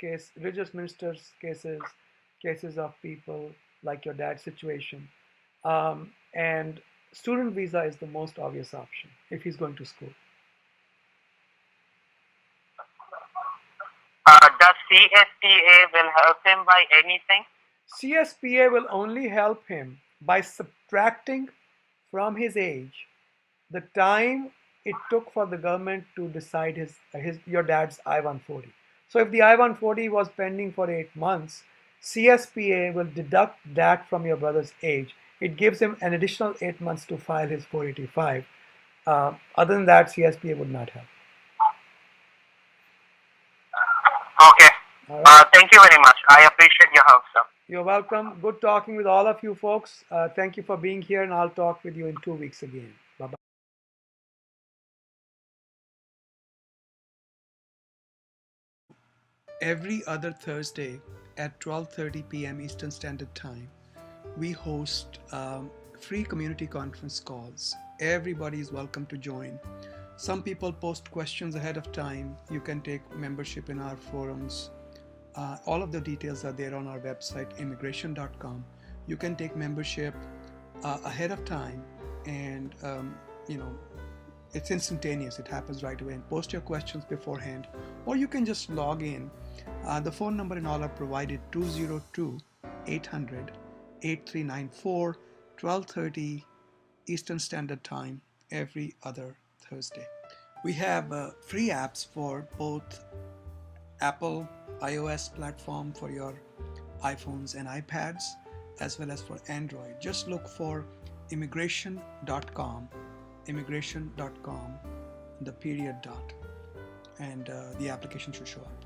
ministers cases of people like your dad's situation, and student visa is the most obvious option if he's going to school. Does CSPA will help him by anything? CSPA will only help him by subtracting from his age the time it took for the government to decide your dad's I-140. So if the I-140 was pending for 8 months, CSPA will deduct that from your brother's age. It gives him an additional 8 months to file his 485. Other than that, CSPA would not help. Okay. Right. Thank you very much. I appreciate your help, sir. You're welcome. Good talking with all of you folks. Thank you for being here, and I'll talk with you in 2 weeks again. Bye-bye. Every other Thursday at 12:30 p.m. Eastern Standard Time, we host free community conference calls. Everybody is welcome to join. Some people post questions ahead of time. You can take membership in our forums. All of the details are there on our website, immigration.com. You can take membership ahead of time, and it's instantaneous. It happens right away. And post your questions beforehand, or you can just log in. The phone number and all are provided: 202-800-8394, 12:30 Eastern Standard Time every other Thursday. We have free apps for both Apple iOS platform for your iPhones and iPads, as well as for Android. Just look for immigration.com, the period dot, and the application should show up.